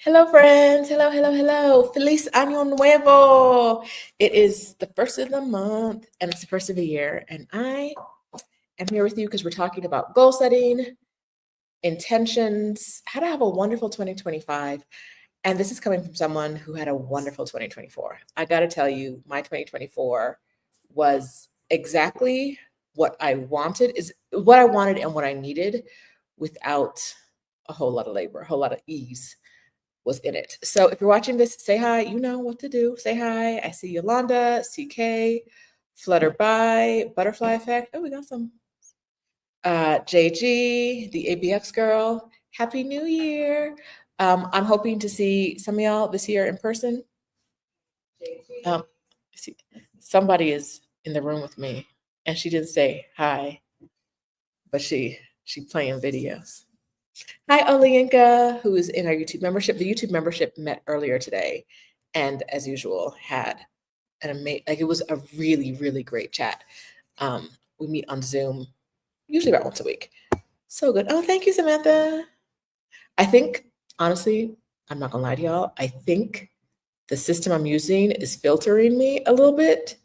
Hello, friends. Hello, hello, hello. Feliz Año Nuevo. It is the first of the month and it's the first of the year. And I am here with you because we're talking about goal setting, intentions, how to have a wonderful 2025. And this is coming from someone who had a wonderful 2024. I got to tell you, my 2024 was exactly what I wanted, is what I wanted and what I needed without a whole lot of labor, a whole lot of ease was in it. So if you're watching this, say hi. You know what to do. Say hi. I see Yolanda, CK, Flutter by, Butterfly Effect. Oh, we got some. JG, the ABX girl. Happy New Year. I'm hoping to see some of y'all this year in person. Um, see, somebody is in the room with me, and she didn't say hi, but she playing videos. Hi, Olenka, who is in our YouTube membership. The YouTube membership met earlier today, and as usual, had an amazing, like it was a really, really great chat. We meet on Zoom, usually about once a week. So good. Oh, thank you, Samantha. I think, honestly, I'm not gonna lie to y'all. I think the system I'm using is filtering me a little bit.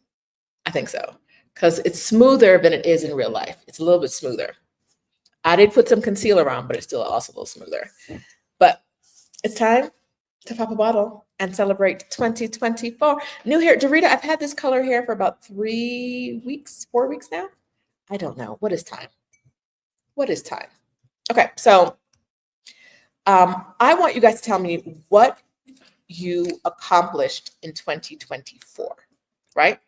I think so, because it's smoother than it is in real life. It's a little bit smoother. I did put some concealer on, but it's still also a little smoother. But it's time to pop a bottle and celebrate 2024. New hair. Dorita, I've had this color hair for about 3 weeks, 4 weeks now. I don't know. What is time? What is time? Okay, so I want you guys to tell me what you accomplished in 2024, right?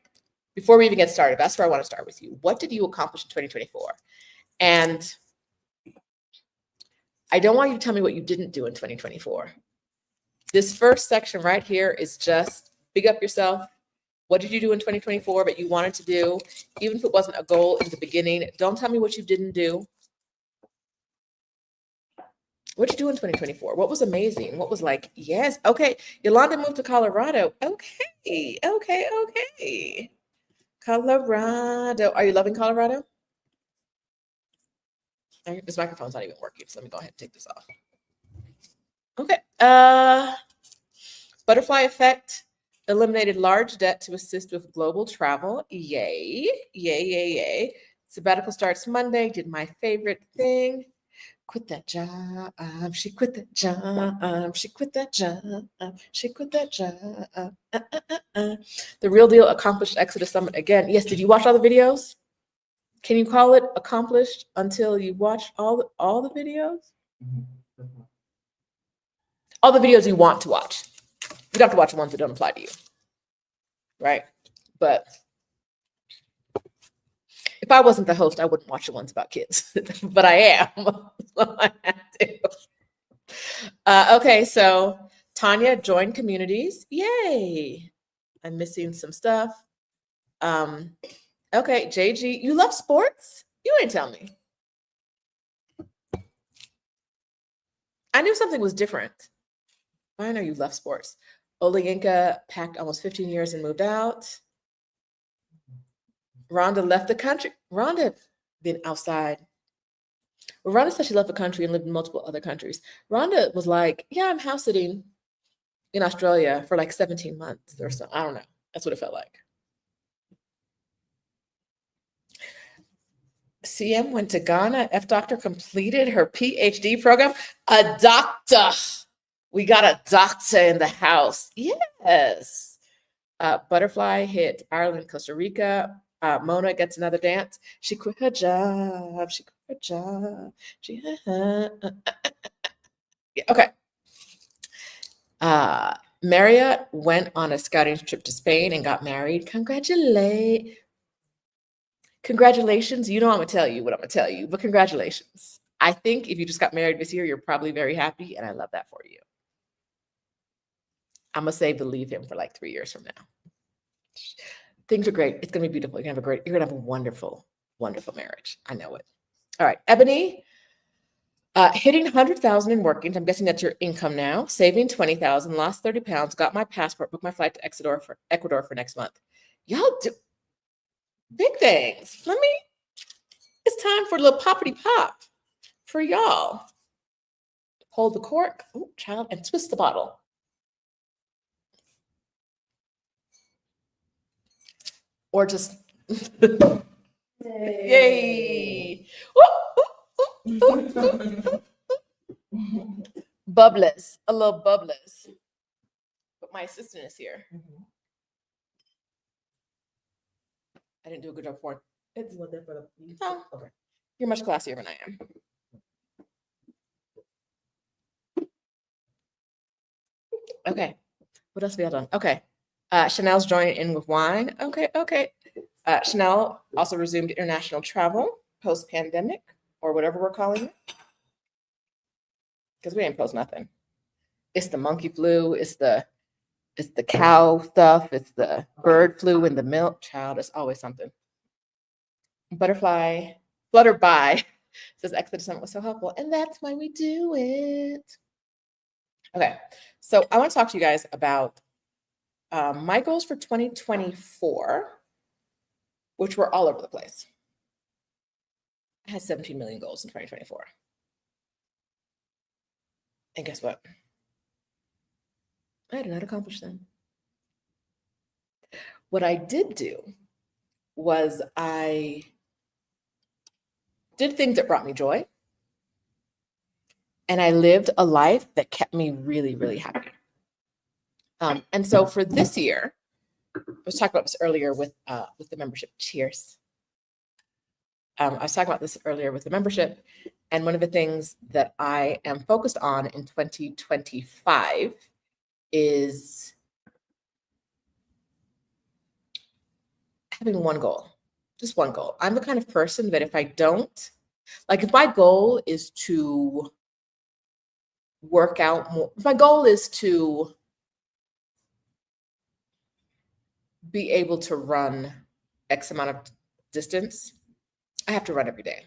Before we even get started, that's where I want to start with you. What did you accomplish in 2024? And I don't want you to tell me what you didn't do in 2024. This first section right here is just big up yourself. What did you do in 2024 that you wanted to do? Even if it wasn't a goal in the beginning, don't tell me what you didn't do. What'd you do in 2024? What was amazing? What was like, yes, okay. Yolanda moved to Colorado. Okay, okay. Colorado. Are you loving Colorado? This microphone's not even working, so let me go ahead and take this off. Okay. Butterfly effect eliminated large debt to assist with global travel. Yay. Sabbatical starts Monday. Did my favorite thing. Quit that job. She quit that job. She quit that job. She quit that job. The Real Deal accomplished Exodus Summit again. Yes, did you watch all the videos? Can you call it accomplished until you watch all the videos? All the videos you want to watch. You don't have to watch the ones that don't apply to you, right? But if I wasn't the host, I wouldn't watch the ones about kids, but I am. So I have to. Okay, so Tanya joined communities. Yay! I'm missing some stuff. Okay, JG, you love sports? You ain't tell me. I knew something was different. I know you love sports. Olenka packed almost 15 years and moved out. Rhonda left the country. Rhonda been outside. Well, Rhonda said she left the country and lived in multiple other countries. Rhonda was like, yeah, I'm house sitting in Australia for like 17 months or so. I don't know. That's what it felt like. CM went to Ghana. F Doctor completed her PhD program. A doctor. We got a doctor in the house. Yes. Butterfly hit Ireland, Costa Rica. Mona gets another dance. She quit her job. She quit her job. Okay. Marriott went on a scouting trip to Spain and got married. Congratulations. You know I'm going to tell you what I'm going to tell you, but congratulations. I think if you just got married this year, you're probably very happy, and I love that for you. I'm going to say believe him for like 3 years from now. Things are great. It's going to be beautiful. You're going to have a wonderful, wonderful marriage. I know it. All right. Ebony, hitting 100,000 in working. I'm guessing that's your income now. Saving 20,000, lost 30 pounds, got my passport, booked my flight to Ecuador for next month. Y'all do big things. It's time for a little poppity pop for y'all. hold the cork, ooh, child, and twist the bottle. Or just, yay! Bubblers, a little bubblers. But my assistant is here. I didn't do a good job for it. It's no, okay. You're much classier than I am. Okay. What else have we all done? Okay. Chanel's joining in with wine. Okay. Chanel also resumed international travel post-pandemic, or whatever we're calling it. Because we ain't post nothing. It's the monkey flu, it's the cow stuff, it's the bird flu in the milk. Child, it's always something. Butterfly, flutter by, says Exodus Summit was so helpful. And that's why we do it. Okay, so I want to talk to you guys about my goals for 2024, which were all over the place. I had 17 million goals in 2024. And guess what? I did not accomplish them. What I did do was I did things that brought me joy. And I lived a life that kept me really, really happy. And so for this year, I was talking about this earlier with the membership. Cheers. I was talking about this earlier with the membership. And one of the things that I am focused on in 2025 is having one goal, just one goal. I'm the kind of person that if I don't, like if my goal is to work out more, if my goal is to be able to run X amount of distance, I have to run every day.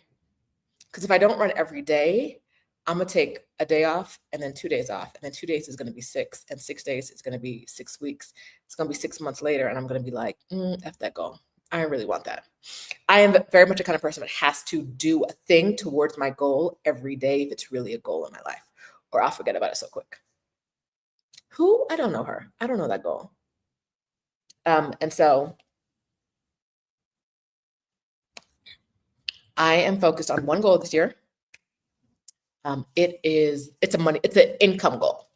Because if I don't run every day, I'm going to take a day off and then 2 days off. And then 2 days is going to be 6. And 6 days is going to be 6 weeks. It's going to be 6 months later. And I'm going to be like, F that goal. I don't really want that. I am very much a kind of person that has to do a thing towards my goal every day if it's really a goal in my life. Or I'll forget about it so quick. Who? I don't know her. I don't know that goal. And so I am focused on one goal this year. It's an income goal.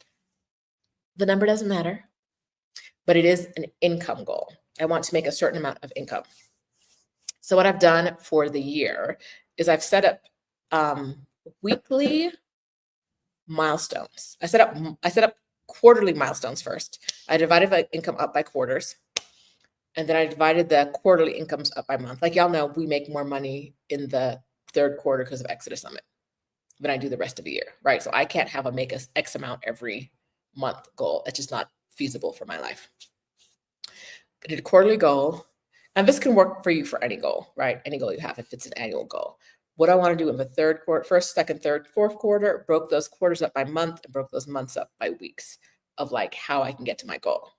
The number doesn't matter, but it is an income goal. I want to make a certain amount of income. So what I've done for the year is I've set up weekly milestones. I set up quarterly milestones first. I divided my income up by quarters. And then I divided the quarterly incomes up by month. Like y'all know, we make more money in the third quarter because of Exodus Summit than I do the rest of the year, right? So I can't have a make us X amount every month goal. It's just not feasible for my life. I did a quarterly goal. And this can work for you for any goal, right? Any goal you have, if it's an annual goal. What I want to do in the third quarter, first, second, third, fourth quarter, broke those quarters up by month and broke those months up by weeks of like how I can get to my goal.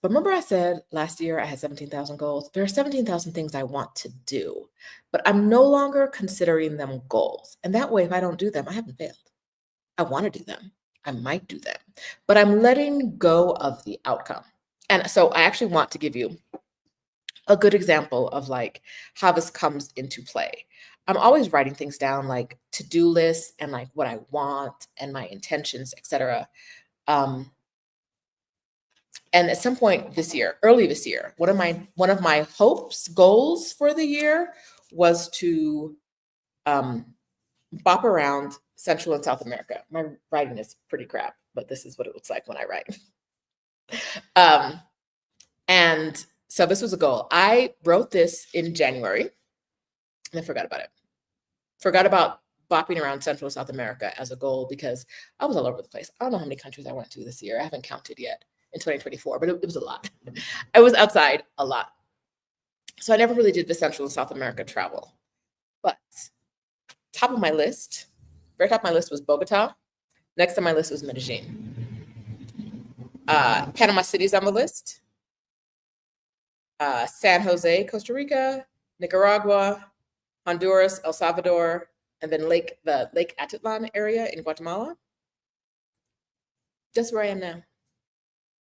But remember I said last year I had 17,000 goals? There are 17,000 things I want to do, but I'm no longer considering them goals. And that way, if I don't do them, I haven't failed. I want to do them. I might do them, but I'm letting go of the outcome. And so I actually want to give you a good example of like how this comes into play. I'm always writing things down, like to-do lists and like what I want and my intentions, etc. And at some point this year, early this year, one of my hopes, goals for the year was to bop around Central and South America. My writing is pretty crap, but this is what it looks like when I write. And so this was a goal. I wrote this in January and I forgot about it. Forgot about bopping around Central and South America as a goal because I was all over the place. I don't know how many countries I went to this year. I haven't counted yet in 2024, but it was a lot. I was outside a lot. So I never really did the Central and South America travel. But top of my list, very top of my list was Bogota. Next on my list was Medellin. Panama City's on the list. San Jose, Costa Rica, Nicaragua, Honduras, El Salvador, and then the Lake Atitlan area in Guatemala. That's where I am now.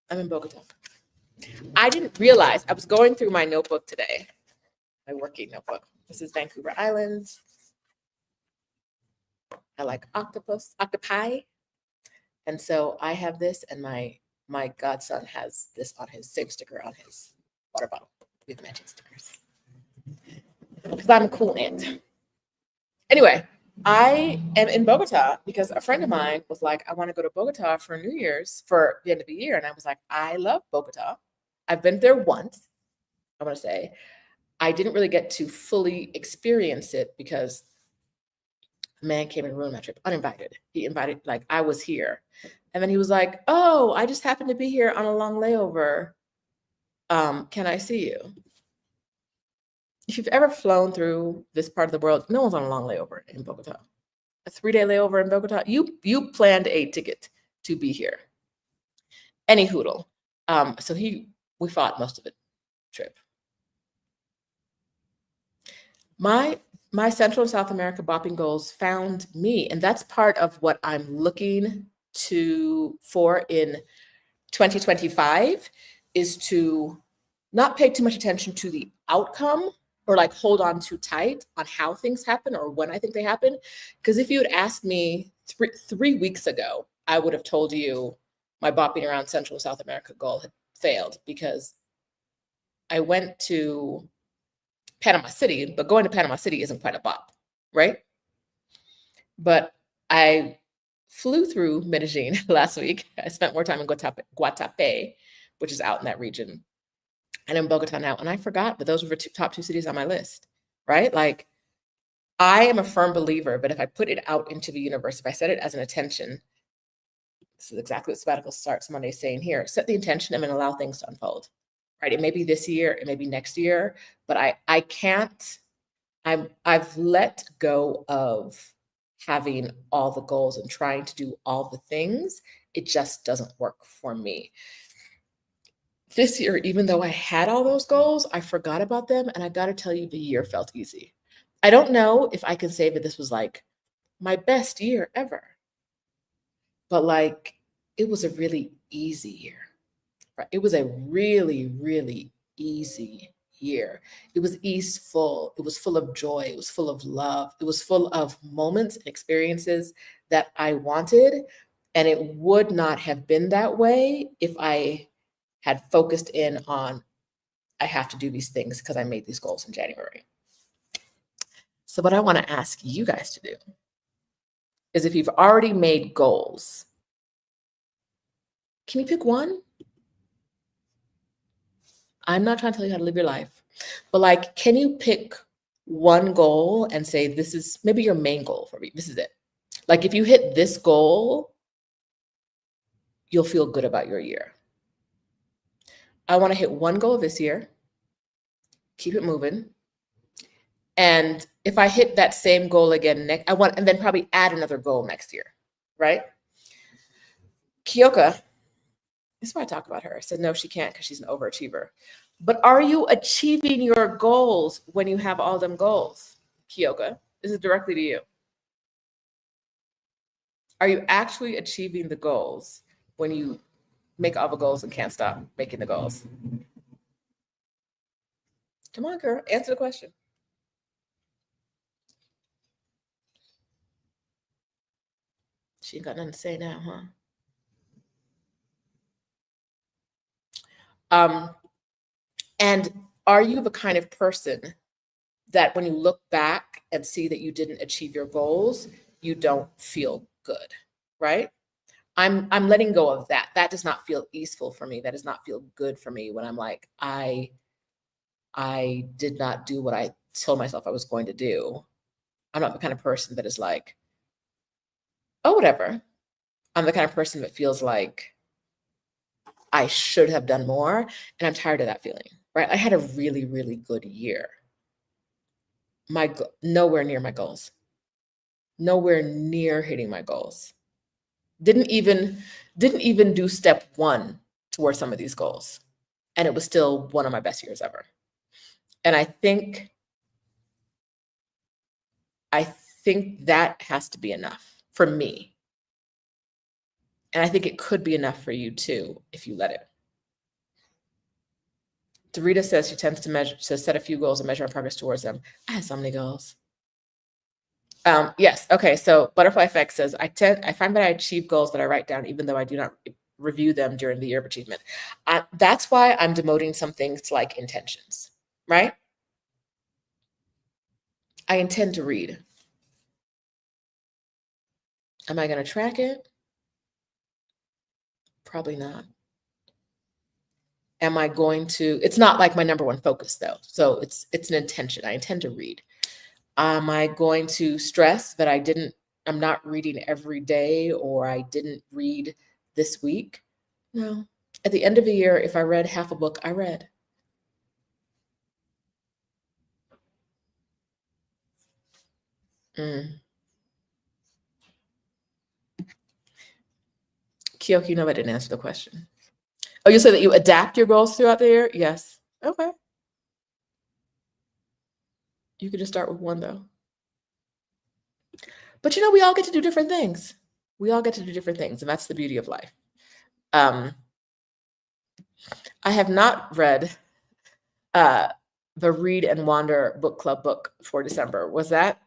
I'm in Bogota. I didn't realize, I was going through my notebook today, my working notebook. This is Vancouver Island. I like octopi. And so I have this, and my godson has this on his same sticker on his water bottle. We have matching stickers. Because I'm a cool aunt. Anyway, I am in Bogota because a friend of mine was like, I want to go to Bogota for New Year's for the end of the year. And I was like, I love Bogota. I've been there once, I want to say. I didn't really get to fully experience it because a man came and ruined my trip, uninvited. He invited, like, I was here. And then he was like, oh, I just happened to be here on a long layover. Can I see you? If you've ever flown through this part of the world, no one's on a long layover in Bogota. A 3-day layover in Bogota, you planned a ticket to be here. Any hoodle. So we fought most of the trip. My Central and South America bopping goals found me, and that's part of what I'm looking for in 2025 is to not pay too much attention to the outcome or like hold on too tight on how things happen or when I think they happen. Because if you had asked me 3 weeks ago, I would have told you my bopping around Central and South America goal had failed because I went to Panama City, but going to Panama City isn't quite a bop, right? But I flew through Medellin last week. I spent more time in Guatapé, which is out in that region, and in Bogota now. And I forgot, but those were the top 2 cities on my list, right? Like, I am a firm believer, but if I put it out into the universe, if I set it as an intention, this is exactly what Sabbatical Starts Monday is saying here, set the intention and then allow things to unfold, right? It may be this year, it may be next year, but I can't, I've let go of having all the goals and trying to do all the things. It just doesn't work for me. This year, even though I had all those goals, I forgot about them. And I got to tell you, the year felt easy. I don't know if I can say that this was like my best year ever, but like it was a really easy year, right? It was a really, really easy year. It was easeful. It was full of joy. It was full of love. It was full of moments and experiences that I wanted. And it would not have been that way if I had focused in on, I have to do these things because I made these goals in January. So what I want to ask you guys to do is, if you've already made goals, can you pick one? I'm not trying to tell you how to live your life, but like, can you pick one goal and say, this is maybe your main goal for me. This is it. Like, if you hit this goal, you'll feel good about your year. I want to hit one goal this year, keep it moving. And if I hit that same goal again and then probably add another goal next year, right? Kyoka, this is why I talk about her. I said, no, she can't because she's an overachiever. But are you achieving your goals when you have all them goals? Kyoka, this is directly to you. Are you actually achieving the goals when you make all the goals and can't stop making the goals? Come on, girl, answer the question. She ain't got nothing to say now, huh? And are you the kind of person that when you look back and see that you didn't achieve your goals, you don't feel good, right? I'm letting go of that. That does not feel easeful for me. That does not feel good for me when I'm like, I did not do what I told myself I was going to do. I'm not the kind of person that is like, oh, whatever. I'm the kind of person that feels like I should have done more, and I'm tired of that feeling, right? I had a really, really good year. Nowhere near my goals. Nowhere near hitting my goals. Didn't even do step 1 towards some of these goals. And it was still one of my best years ever. And I think think that has to be enough for me. And I think it could be enough for you too, if you let it. Dorita says she tends to set a few goals and measure her progress towards them. I have so many goals. Yes. Okay. So Butterfly Effect says, I find that I achieve goals that I write down, even though I do not review them during the year of achievement. That's why I'm demoting some things to like intentions, right? I intend to read. Am I going to track it? Probably not. Am I going to, it's not like my number one focus though. So it's an intention. I intend to read. Am I going to stress that I'm not reading every day or I didn't read this week? No. At the end of the year, if I read half a book, I read. Kyoki, no, I didn't answer the question. Oh, you said that you adapt your goals throughout the year? Yes. Okay. You could just start with one though. But we all get to do different things. We all get to do different things, and that's the beauty of life. I have not read the Read and Wander book club book for December. Was that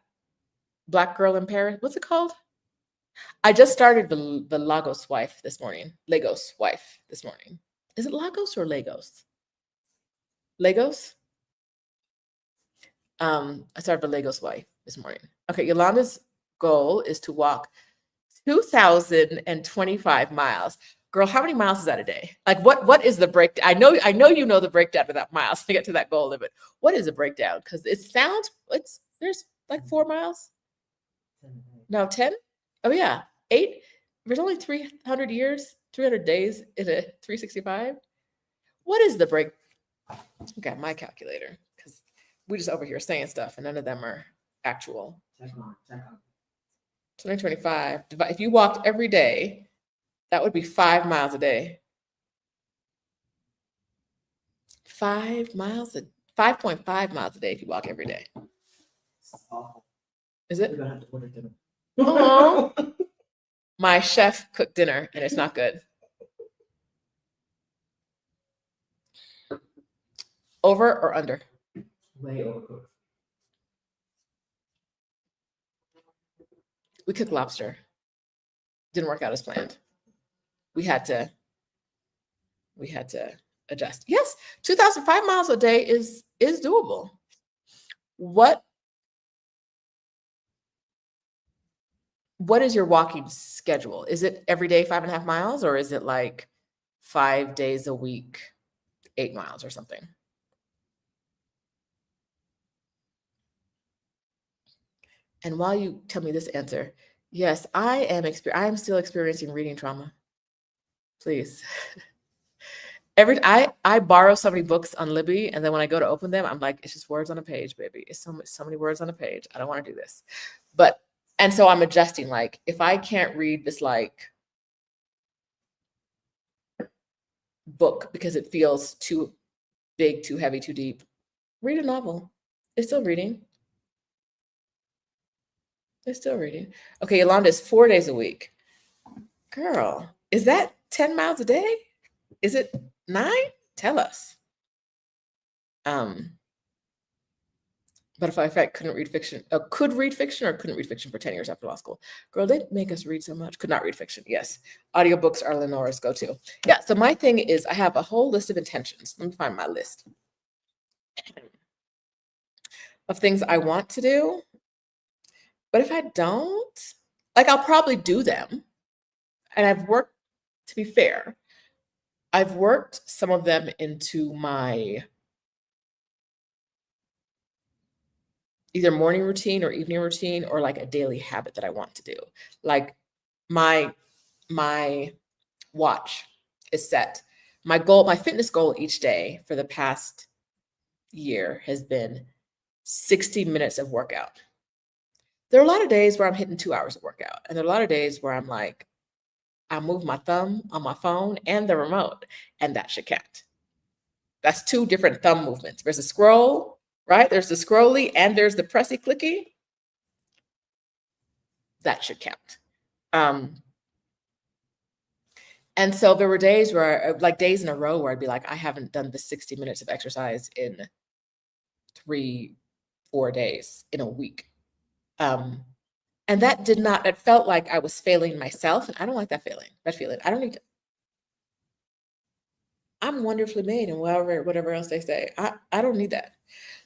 Black Girl in Paris? What's it called? I just started the Lagos Wife this morning. Lagos Wife this morning. Is it Lagos or Lagos? Lagos? I started the Lagos Wife this morning. Okay, Yolanda's goal is to walk 2,025 miles. Girl, how many miles is that a day? Like what is the breakdown? I know you know the breakdown of that miles to get to that goal limit. What is the breakdown? Because there's like 4 miles. No, 10? Oh yeah. 8. There's only 300 years, 300 days in a 365. What is the break? Okay, my calculator, because we just over here saying stuff and none of them are actual. 2025. If you walked every day, that would be 5 miles a day. 5.5 miles a day if you walk every day. Is it? Oh, my chef cooked dinner and it's not good. Over or under? Way overcooked. We cooked lobster. Didn't work out as planned. We had to adjust. Yes, 2,005 miles a day is doable. What is your walking schedule? Is it every day 5.5 miles, or is it like 5 days a week, 8 miles or something? And while you tell me this answer, yes, I am still experiencing reading trauma. Please. I borrow so many books on Libby, and then when I go to open them, I'm like, it's just words on a page, baby. It's so many words on a page. I don't want to do this. And so I'm adjusting, like, if I can't read this like book because it feels too big, too heavy, too deep, read a novel. It's still reading. Okay, Yolanda is 4 days a week. Girl, is that 10 miles a day? Is it 9? Tell us. Butterfly Effect couldn't read fiction. Could read fiction or couldn't read fiction for 10 years after law school. Girl, they make us read so much. Could not read fiction. Yes. Audiobooks are Lenora's go-to. Yeah. So my thing is I have a whole list of intentions. Let me find my list of things I want to do. But if I don't, like, I'll probably do them. And I've worked, to be fair, I've worked some of them into my either morning routine or evening routine, or like a daily habit that I want to do. Like my watch is set. My fitness goal each day for the past year has been 60 minutes of workout. There are a lot of days where I'm hitting 2 hours of workout. And there are a lot of days where I'm like, I move my thumb on my phone and the remote, and that should count. That's 2 different thumb movements. There's a scroll, right? There's the scrolly and there's the pressy clicky. that should count. And so there were days where, like days in a row, where I'd be like, I haven't done the 60 minutes of exercise in 3, 4 days in a week. And that did not, it felt like I was failing myself. And I don't like that feeling. I don't need to, I'm wonderfully made and whatever else they say. I don't need that.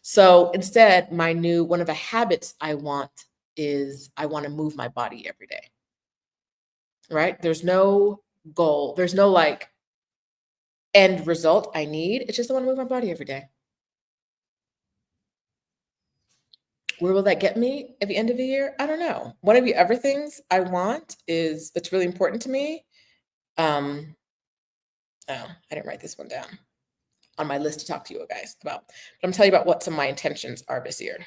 So instead, one of the habits I want is I want to move my body every day, right? There's no goal. There's no like end result I need. It's just I want to move my body every day. Where will that get me at the end of the year? I don't know. One of the other things I want is that's really important to me. Oh, I didn't write this one down on my list to talk to you guys about. But I'm telling you about what some of my intentions are this year.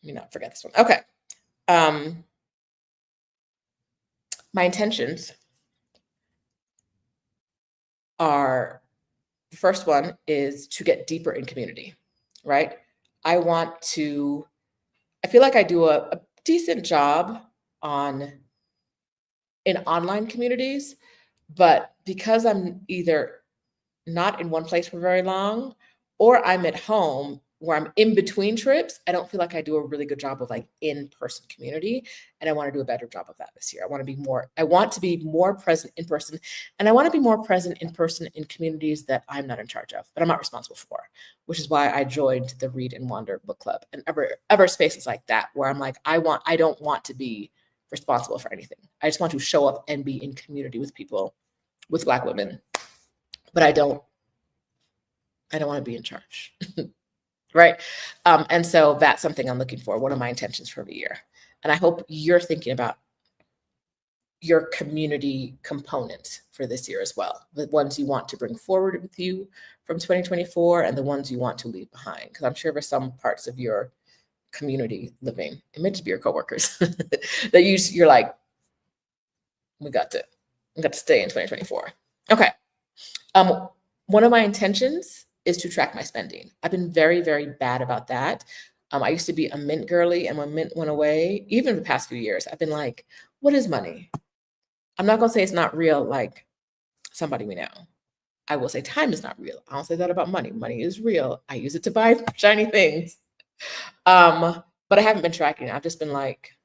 Let me not forget this one. Okay. My intentions are, the first one is to get deeper in community, right? I feel like I do a decent job in online communities, but because I'm either not in one place for very long or I'm at home where I'm in between trips, I don't feel like I do a really good job of like in-person community. And I want to do a better job of that this year. I want to be more present in person, and I want to be more present in person in communities that I'm not in charge of, that I'm not responsible for, which is why I joined the Read and Wander book club and other spaces like that, where I'm like, I don't want to be responsible for anything. I just want to show up and be in community with people, with Black women, but I don't want to be in charge. Right. And so that's something I'm looking for. One of my intentions for the year. And I hope you're thinking about your community component for this year as well. The ones you want to bring forward with you from 2024 and the ones you want to leave behind. Because I'm sure there's some parts of your community living, it may just be your coworkers that you're like, we got to stay in 2024. Okay. One of my intentions is to track my spending. I've been very, very bad about that. I used to be a Mint girly, and when Mint went away, even the past few years, I've been like, what is money? I'm not gonna say it's not real, like somebody we know. I will say time is not real. I don't say that about money. Money is real. I use it to buy shiny things. But I haven't been tracking it. I've just been like,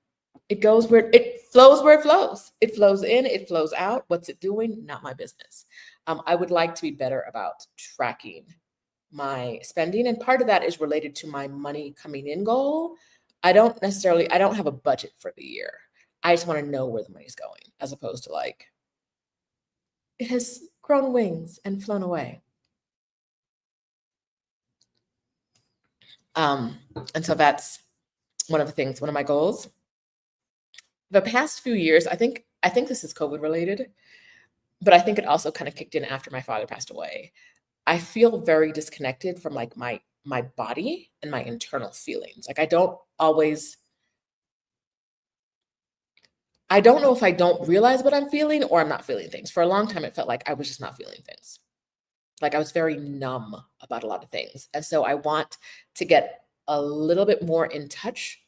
it flows where it flows. It flows in, it flows out. What's it doing? Not my business. I would like to be better about tracking my spending. And part of that is related to my money coming in goal. I don't have a budget for the year. I just want to know where the money's going, as opposed to like, it has grown wings and flown away. And so that's one of my goals. The past few years, I think this is COVID related, but I think it also kind of kicked in after my father passed away. I feel very disconnected from like my body and my internal feelings. Like I don't know if I don't realize what I'm feeling or I'm not feeling things. For a long time, it felt like I was just not feeling things. Like I was very numb about a lot of things. And so I want to get a little bit more in touch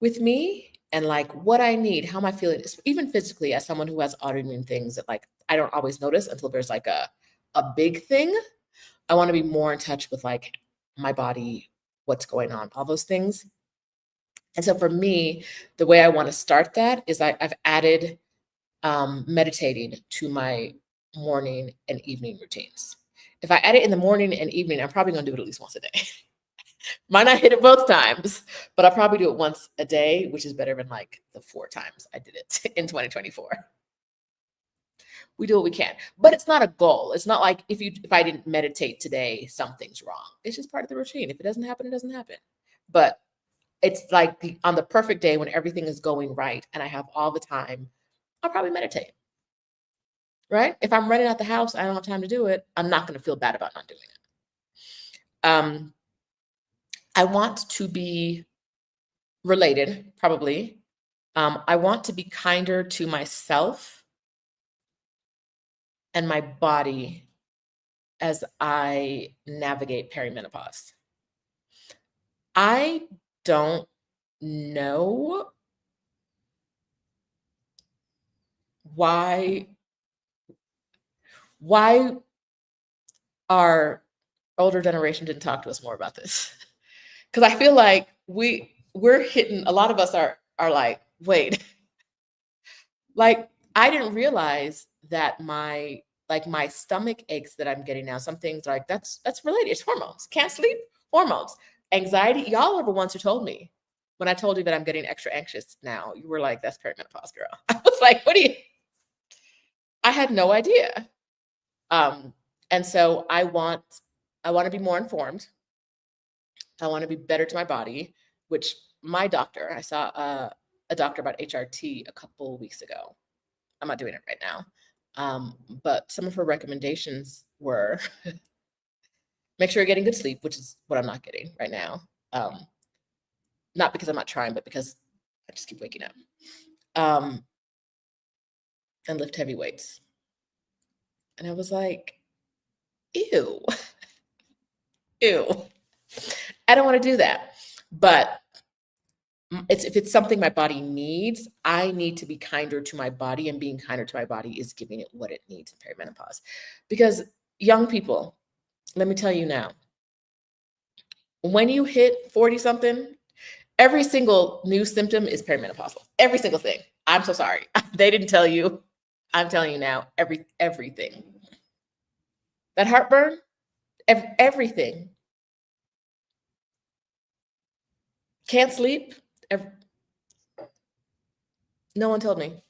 with me and like what I need, how am I feeling, even physically, as someone who has autoimmune things that like I don't always notice until there's like a big thing. I want to be more in touch with like my body, what's going on, all those things. And so for me, the way I want to start that is I've added meditating to my morning and evening routines. If I add it in the morning and evening, I'm probably going to do it at least once a day. Might not hit it both times, but I'll probably do it once a day, which is better than like the 4 times I did it in 2024. We do what we can, but it's not a goal. It's not like if I didn't meditate today, something's wrong. It's just part of the routine. If it doesn't happen, it doesn't happen. But it's like on the perfect day when everything is going right and I have all the time, I'll probably meditate. Right? If I'm running out the house, I don't have time to do it, I'm not going to feel bad about not doing it. I want to be related, probably. I want to be kinder to myself and my body as I navigate perimenopause. I don't know why our older generation didn't talk to us more about this. Because I feel like we're hitting, a lot of us are like, wait, like I didn't realize that my stomach aches that I'm getting now, some things like that's related. It's hormones. Can't sleep, hormones. Anxiety. Y'all are the ones who told me. When I told you that I'm getting extra anxious now, you were like, that's perimenopause, girl. I was like, what do you, I had no idea. And so I want to be more informed. I want to be better to my body, which my doctor, I saw a doctor about HRT a couple weeks ago. I'm not doing it right now. But some of her recommendations were make sure you're getting good sleep, which is what I'm not getting right now. Not because I'm not trying, but because I just keep waking up. And lift heavy weights. And I was like, ew, ew. I don't want to do that. But if it's something my body needs, I need to be kinder to my body, and being kinder to my body is giving it what it needs in perimenopause. Because young people, let me tell you now, when you hit 40 something, every single new symptom is perimenopausal. Every single thing. I'm so sorry. They didn't tell you. I'm telling you now, everything. That heartburn, everything. Can't sleep. No one told me.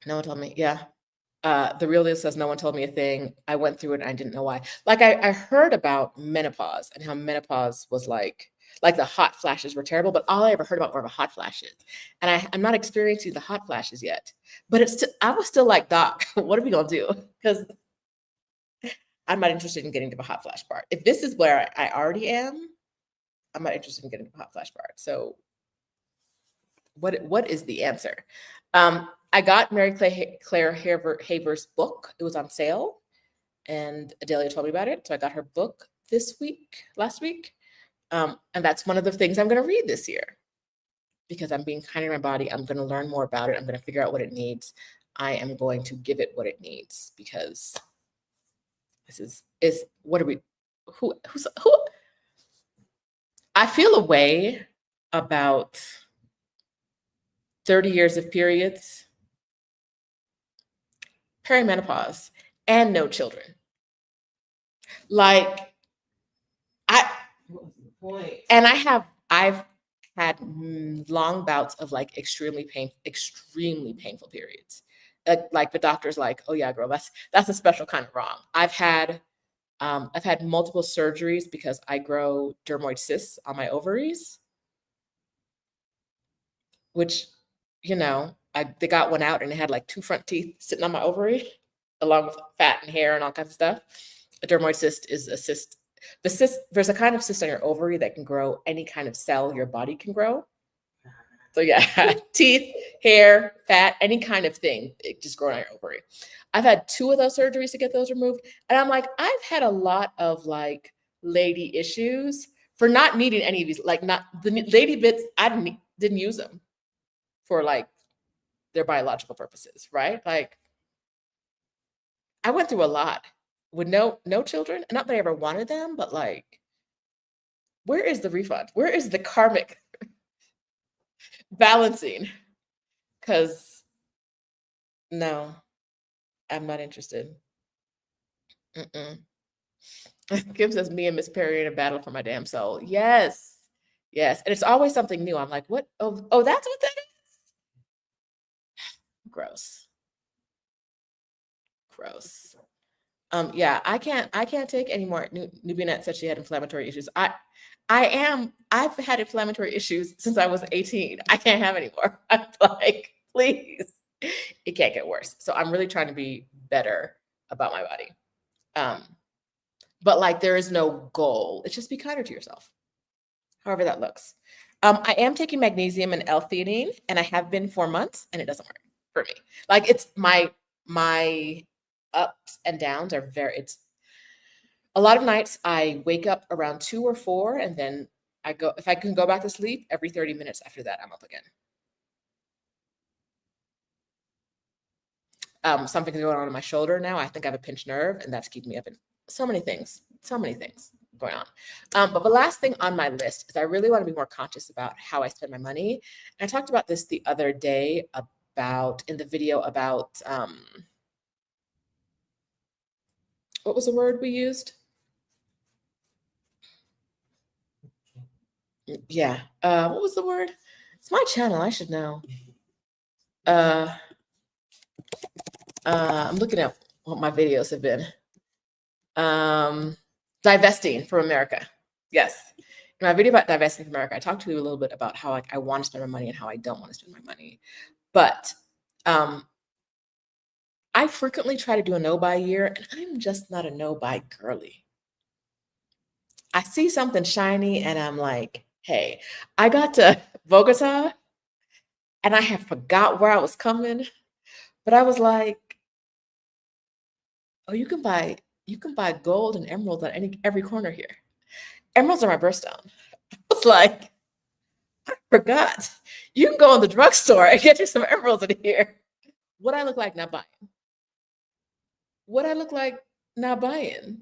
No one told me. Yeah. The real deal says no one told me a thing. I went through it and I didn't know why. Like I heard about menopause and how menopause was like the hot flashes were terrible, but all I ever heard about were the hot flashes. And I'm not experiencing the hot flashes yet. But I was still like, doc, what are we gonna do? Because I'm not interested in getting to the hot flash part. If this is where I already am, I'm not interested in getting to the hot flash part. So what is the answer? I got Mary Claire Haver's book. It was on sale, and Adelia told me about it. So I got her book last week. And that's one of the things I'm going to read this year because I'm being kind to my body. I'm going to learn more about it. I'm going to figure out what it needs. I am going to give it what it needs because this is what are we, who, I feel a way about 30 years of periods, perimenopause, and no children. Like I've had long bouts of like extremely painful periods. Like the doctor's like, oh yeah, girl, that's a special kind of wrong. I've had multiple surgeries because I grow dermoid cysts on my ovaries, which, they got one out and it had like 2 front teeth sitting on my ovary, along with fat and hair and all kinds of stuff. A dermoid cyst is a cyst. There's a kind of cyst on your ovary that can grow any kind of cell your body can grow. So yeah, teeth, hair, fat, any kind of thing, it just grows on your ovary. I've had 2 of those surgeries to get those removed. And I'm like, I've had a lot of like lady issues for not needing any of these, like not the lady bits, I didn't use them for like their biological purposes, right? Like I went through a lot with no children. Not that I ever wanted them, but like, where is the refund? Where is the karmic balancing? Because no, I'm not interested. Kim says, me and Miss Perry in a battle for my damn soul. Yes. Yes. And it's always something new. I'm like, what? Oh, that's what that is? Gross. Yeah, I can't take any more. Nubianette said she had inflammatory issues. I've had inflammatory issues since I was 18. I can't have any more. I'm like, please. It can't get worse. So I'm really trying to be better about my body. But like there is no goal. It's just be kinder to yourself. However that looks. I am taking magnesium and L-theanine, and I have been 4 months, and it doesn't work for me. Like it's my ups and downs are A lot of nights I wake up around 2 or 4, and then if I can go back to sleep, every 30 minutes after that, I'm up again. Something's going on in my shoulder now. I think I have a pinched nerve, and that's keeping me up. And so many things going on. But the last thing on my list is I really want to be more conscious about how I spend my money. And I talked about this the other day in the video about, what was the word we used? Yeah. What was the word? It's my channel. I should know. I'm looking at what my videos have been. Divesting from America. Yes. In my video about divesting from America, I talked to you a little bit about how I want to spend my money and how I don't want to spend my money. But I frequently try to do a no-buy year, and I'm just not a no-buy girly. I see something shiny, and I'm like, hey, I got to Bogota, and I have forgot where I was coming, but I was like, oh, you can buy gold and emeralds at every corner here. Emeralds are my birthstone. I was like, I forgot. You can go in the drugstore and get you some emeralds in here. What I look like not buying? What I look like not buying?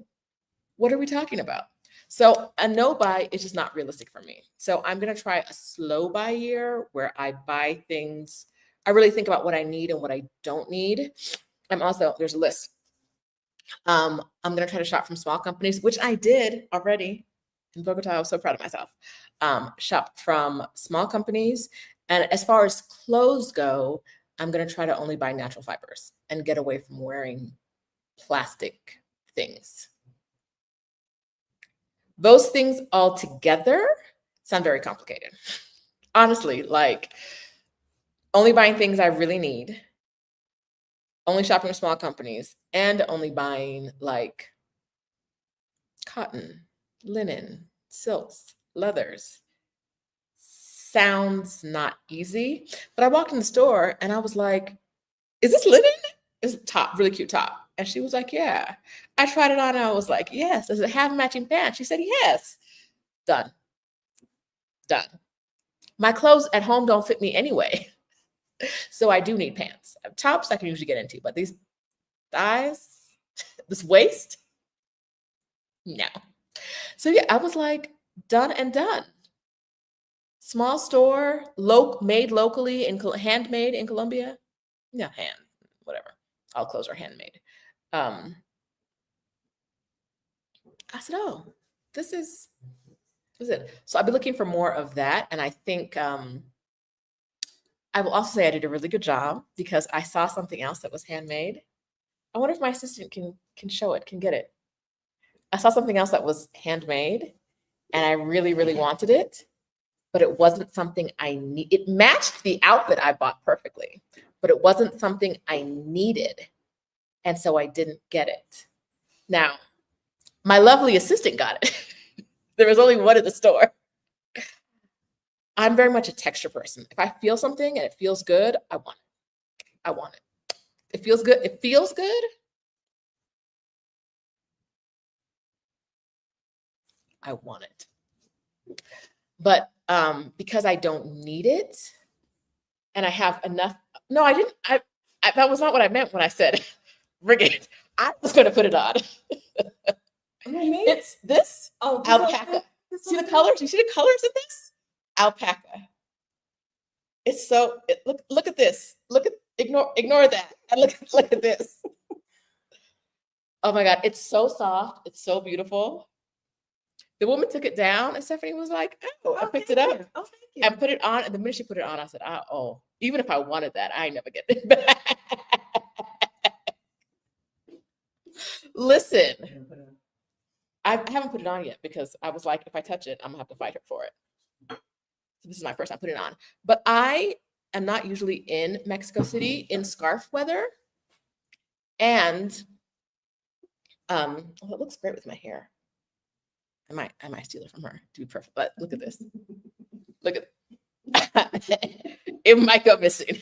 What are we talking about? So a no buy is just not realistic for me. So I'm going to try a slow buy year where I buy things. I really think about what I need and what I don't need. There's a list. I'm going to try to shop from small companies, which I did already in Bogota. I was so proud of myself. Shop from small companies. And as far as clothes go, I'm going to try to only buy natural fibers and get away from wearing plastic things. Those things all together sound very complicated. Honestly, like only buying things I really need, only shopping with small companies, and only buying like cotton, linen, silks, leathers. Sounds not easy. But I walked in the store and I was like, is this linen? It's a top, really cute top. And she was like, yeah. I tried it on and I was like, yes. Does it have matching pants? She said, yes. Done. My clothes at home don't fit me anyway. So I do need pants. Tops I can usually get into, but these thighs, this waist, no. So yeah, I was like, done and done. Small store, made locally, handmade in Colombia. No, whatever. All clothes are handmade. I said, oh, this is it. So I've been looking for more of that. And I think I will also say I did a really good job because I saw something else that was handmade. I wonder if my assistant can show it, can get it. I saw something else that was handmade and I really, really wanted it, but it wasn't something I need. It matched the outfit I bought perfectly, but it wasn't something I needed. And so I didn't get it. Now, my lovely assistant got it. There was only one at the store. I'm very much a texture person. If I feel something and it feels good, I want it. I want it. It feels good. It feels good. I want it. But because I don't need it and I have enough. No, I didn't. That was not what I meant when I said bring it. I was going to put it on. It's this alpaca. See the colors? You see the colors in this? Alpaca. It's so look at this. Ignore that. And look at this. Oh my God, it's so soft. It's so beautiful. The woman took it down and Stephanie was like, oh, I picked it up and put it on. And the minute she put it on, I said, oh, even if I wanted that, I never get it back. Listen, I haven't put it on yet because I was like, if I touch it, I'm gonna have to fight her for it. So this is my first time putting it on. But I am not usually in Mexico City in scarf weather. And it looks great with my hair. I might steal it from her to be perfect. But look at this. Look at it might go missing.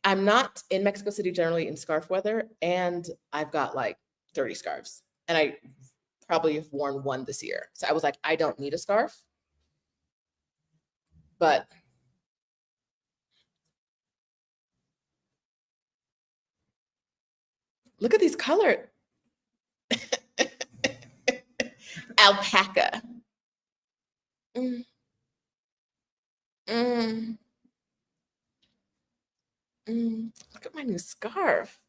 I'm not in Mexico City generally in scarf weather, and I've got like 30 scarves, and I probably have worn one this year. So I was like, I don't need a scarf, but look at these colors. Alpaca. Mm, mm, Look at my new scarf.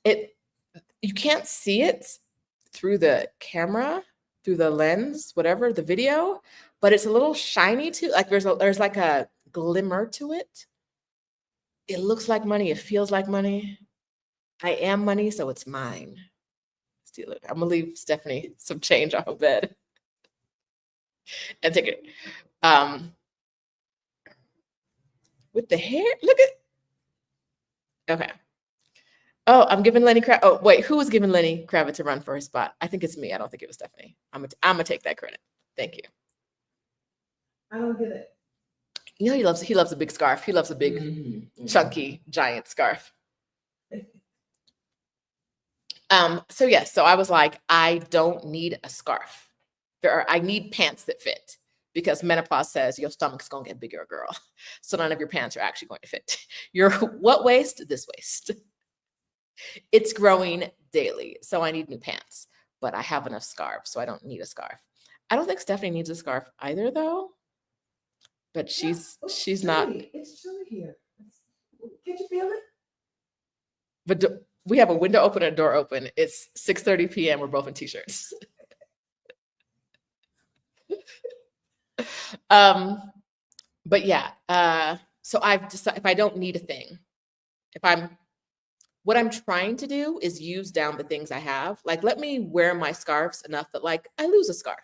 You can't see it through the camera, through the lens, whatever, the video, but it's a little shiny too. Like there's like a glimmer to it. It looks like money. It feels like money. I am money, so it's mine. Steal it. I'm gonna leave Stephanie some change off of bed and take it. With the hair, look at. Okay. Oh, I'm giving Lenny Kravitz. Oh, wait, who was giving Lenny Kravitz a run for his spot? I think it's me. I don't think it was Stephanie. I'm gonna take that credit. Thank you. I don't get it. You know he loves a big scarf. He loves a big, chunky, giant scarf. So yes, so I was like, I don't need a scarf. I need pants that fit, because menopause says your stomach's gonna get bigger, girl. So none of your pants are actually going to fit. Your what waist? This waist. It's growing daily, so I need new pants. But I have enough scarves, so I don't need a scarf. I don't think Stephanie needs a scarf either, though. But she's not. It's chilly here. Can't you feel it? But we have a window open and a door open. It's 6:30 p.m. We're both in t-shirts. But yeah. So I've decided if I don't need a thing, what I'm trying to do is use down the things I have. Like, let me wear my scarves enough that like I lose a scarf,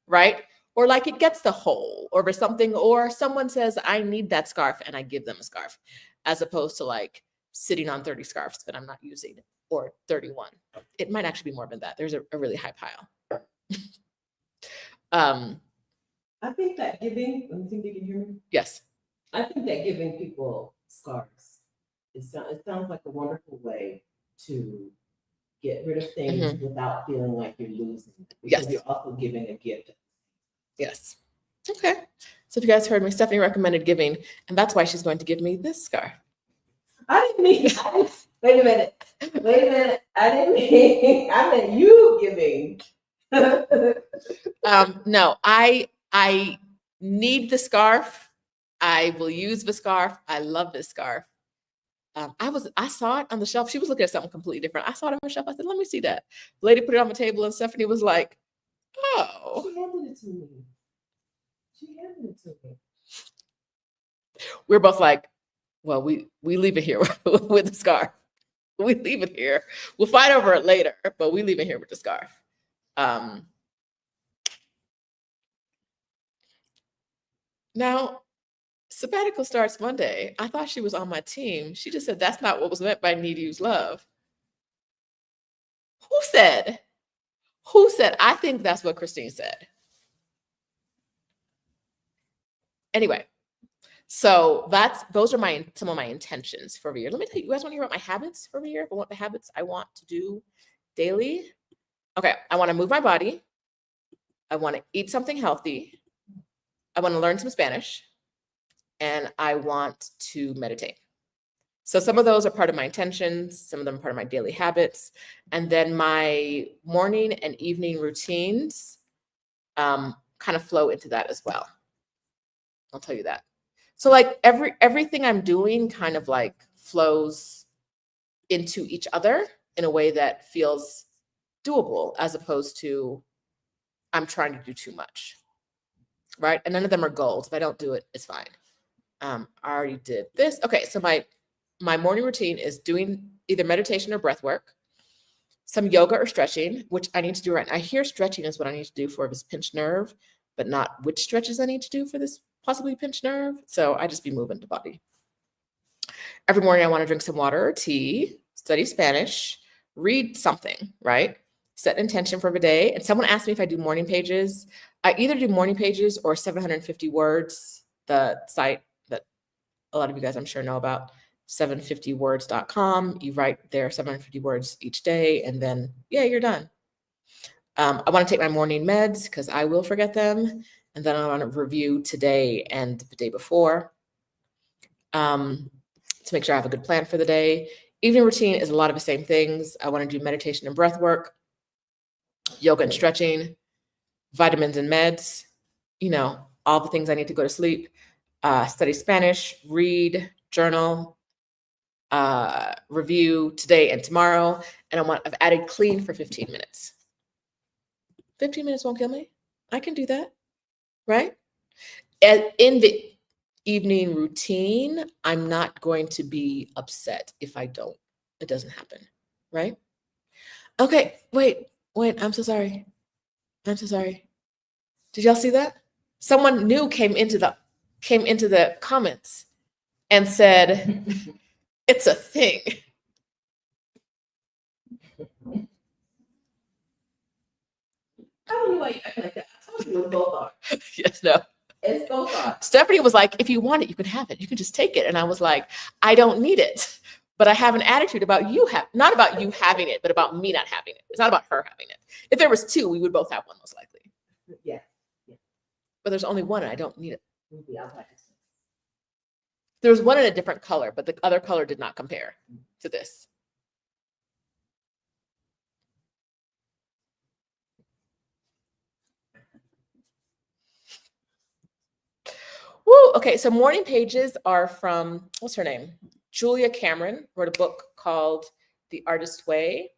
right? Or like it gets the hole or something, or someone says I need that scarf and I give them a scarf, as opposed to like sitting on 30 scarves that I'm not using, or 31. It might actually be more than that. There's a really high pile. I think that giving, let me think you can hear me. Yes. I think that giving people scarves, it sounds like a wonderful way to get rid of things without feeling like you're losing, because you're also giving a gift. Yes. Okay. So if you guys heard me, Stephanie recommended giving, and that's why she's going to give me this scarf. I didn't mean, wait a minute. I didn't mean, I meant you giving. No, I need the scarf. I will use the scarf. I love this scarf. I saw it on the shelf. She was looking at something completely different. I saw it on the shelf. I said, let me see that. The lady put it on the table, and Stephanie was like, oh. She handed it to me. We're both like, well, we leave it here with the scarf. We leave it here. We'll fight over it later, but we leave it here with the scarf. Now, sabbatical starts Monday. I thought she was on my team. She just said that's not what was meant by need use love. Who said? I think that's what Christine said. Anyway, so those are some of my intentions for the year. Let me tell you guys want to hear about my habits for the year? What the habits I want to do daily? Okay, I want to move my body. I want to eat something healthy. I want to learn some Spanish. And I want to meditate. So some of those are part of my intentions. Some of them are part of my daily habits. And then my morning and evening routines kind of flow into that as well. I'll tell you that. So like everything I'm doing kind of like flows into each other in a way that feels doable, as opposed to I'm trying to do too much, right? And none of them are goals. If I don't do it, it's fine. I already did this. Okay, so my morning routine is doing either meditation or breath work, some yoga or stretching, which I need to do right now. I hear stretching is what I need to do for this pinched nerve, but not which stretches I need to do for this possibly pinched nerve. So I just be moving the body. Every morning I want to drink some water or tea, study Spanish, read something, right? Set an intention for the day. And someone asked me if I do morning pages. I either do morning pages or 750 words, the site that a lot of you guys I'm sure know about 750words.com. You write there 750 words each day, and then, yeah, you're done. I want to take my morning meds because I will forget them. And then I want to review today and the day before to make sure I have a good plan for the day. Evening routine is a lot of the same things. I want to do meditation and breath work, yoga and stretching, vitamins and meds, all the things I need to go to sleep, study Spanish, read, journal, review today and tomorrow. And I've added clean for 15 minutes. 15 minutes won't kill me. I can do that, right? And in the evening routine, I'm not going to be upset if I don't. It doesn't happen, right? Okay, wait, I'm so sorry. I'm so sorry. Did y'all see that? Someone new came into the comments and said, it's a thing. I don't know why you act like that. I told you it both are. Yes, no. It's both are. Stephanie was like, if you want it, you can have it. You can just take it. And I was like, I don't need it. But I have an attitude about not about you having it, but about me not having it. It's not about her having it. If there was two, we would both have one, most likely. Yeah. But there's only one and I don't need it. Yeah, I'll practice. There was one in a different color, but the other color did not compare to this. Woo, okay, so morning pages are from, what's her name? Julia Cameron wrote a book called The Artist's Way,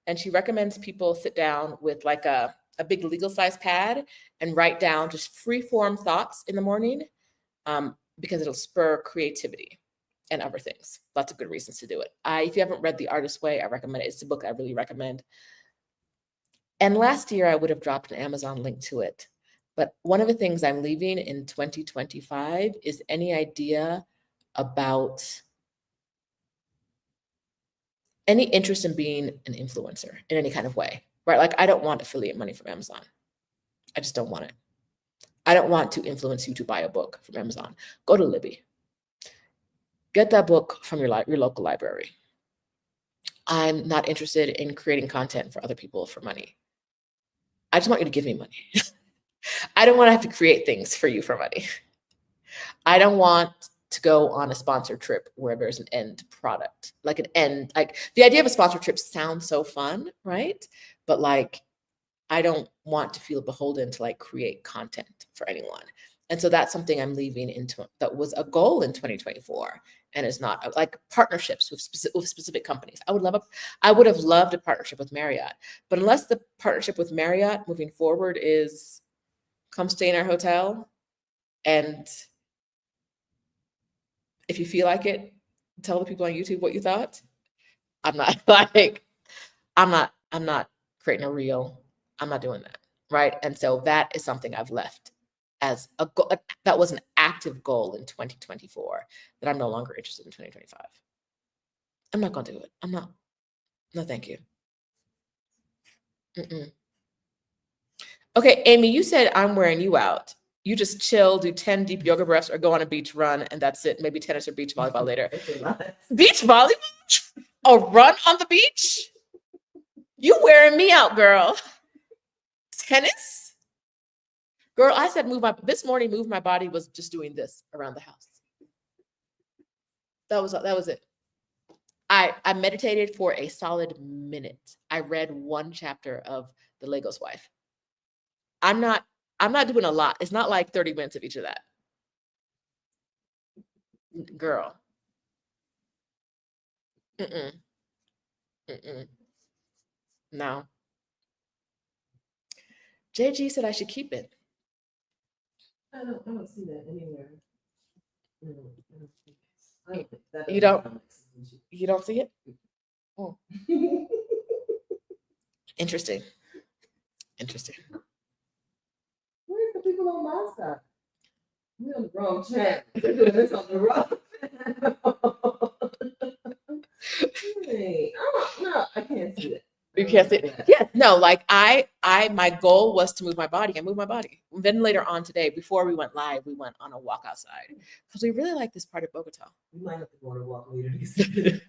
and she recommends people sit down with like a big legal size pad and write down just free form thoughts in the morning because it'll spur creativity and other things. Lots of good reasons to do it. If you haven't read The Artist's Way, I recommend it. It's a book I really recommend. And last year I would have dropped an Amazon link to it. But one of the things I'm leaving in 2025 is any idea about any interest in being an influencer in any kind of way, right? Like I don't want affiliate money from Amazon. I just don't want it. I don't want to influence you to buy a book from Amazon. Go to Libby. Get that book from your local library. I'm not interested in creating content for other people for money. I just want you to give me money. I don't want to have to create things for you for money. I don't want to go on a sponsored trip where there's an end product, like the idea of a sponsored trip sounds so fun, right? But like, I don't want to feel beholden to like create content for anyone. And so that's something I'm leaving into that was a goal in 2024 and is not like partnerships with specific companies. I would have loved a partnership with Marriott, but unless the partnership with Marriott moving forward is come stay in our hotel, and if you feel like it, tell the people on YouTube what you thought. I'm not creating a reel. I'm not doing that, right? And so that is something I've left as a goal. That was an active goal in 2024 that I'm no longer interested in 2025. I'm not going to do it. I'm not. No, thank you. Okay, Amy, you said I'm wearing you out. You just chill, do 10 deep yoga breaths, or go on a beach run, and that's it. Maybe tennis or beach volleyball later. Beach volleyball? A run on the beach? You wearing me out, girl. Tennis? Girl, I said this morning, move my body was just doing this around the house. That was it. I meditated for a solid minute. I read one chapter of The Lego's Wife. I'm not doing a lot. It's not like 30 minutes of each of that. Girl. No. JG said I should keep it. I don't see that anywhere. You don't see it? Oh. Interesting. Where's the people on my side? We're on the wrong track. We're doing this on the wrong. Hey, no, I can't see it. You can't say, yeah, no, like my goal was to move my body. I moved my body. Then later on today, before we went live, we went on a walk outside because we really like this part of Bogota. We might have to go on a walk later to get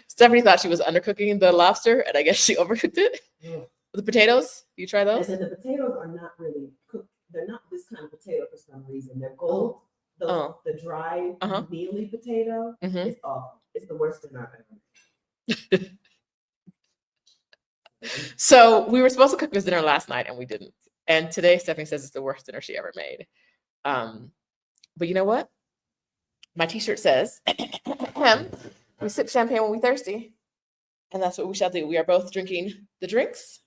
Stephanie thought she was undercooking the lobster, and I guess she overcooked it. Yeah. The potatoes, you try those? And then the potatoes are not really cooked. They're not this kind of potato for some reason. They're gold. The dry, mealy potato is awful. It's the worst dinner I've ever made. So we were supposed to cook this dinner last night and we didn't. And today Stephanie says it's the worst dinner she ever made. But you know what? My t-shirt says, we sip champagne when we're thirsty. And that's what we shall do. We are both drinking the drinks.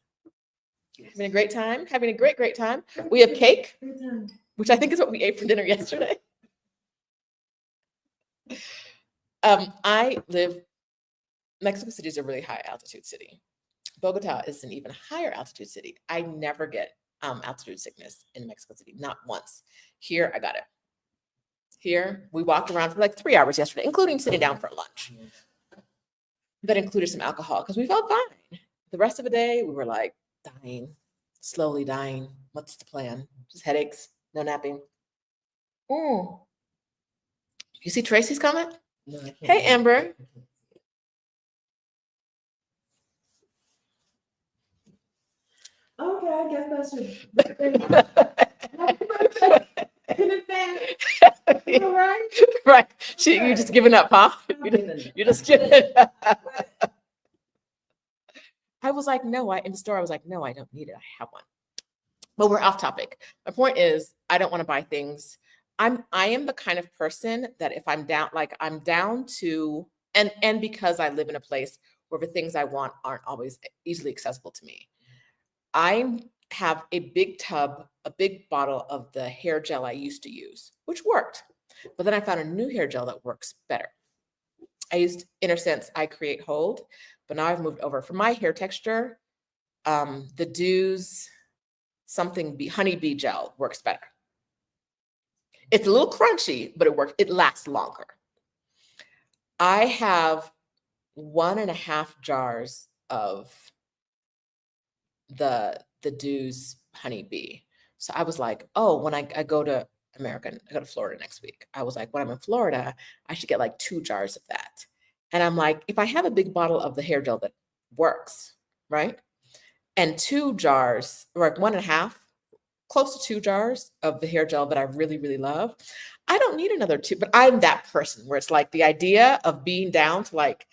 Having a great time. Having a great, great time. We have cake, which I think is what we ate for dinner yesterday. Mexico City is a really high altitude city. Bogota is an even higher altitude city. I never get altitude sickness in Mexico City, not once. Here, I got it. Here, we walked around for like 3 hours yesterday, including sitting down for lunch. That included some alcohol because we felt fine. The rest of the day, we were like dying, slowly dying. What's the plan? Just headaches, no napping. You see Tracy's comment? No, hey, Amber. Okay, I guess that's your All right. Right. You're just giving up, huh? You're just giving up. I was like, no, in the store, I was like, no, I don't need it. I have one. But we're off topic. My point is, I don't want to buy things. I am the kind of person that if I'm down, like I'm down to, and because I live in a place where the things I want aren't always easily accessible to me. I have a big tub, a big bottle of the hair gel I used to use, which worked. But then I found a new hair gel that works better. I used InnerSense I Create Hold, but now I've moved over. For my hair texture, the Dews honeybee gel works better. It's a little crunchy, but it works. It lasts longer. I have 1.5 jars of the Dews honeybee. So I was like, oh, when I go to America, I go to Florida next week. I was like, when I'm in Florida, I should get like 2 jars of that. And I'm like, if I have a big bottle of the hair gel that works, right? And 2 jars, or like 1.5, close to 2 jars of the hair gel that I really, really love, I don't need another 2. But I'm that person where it's like the idea of being down to like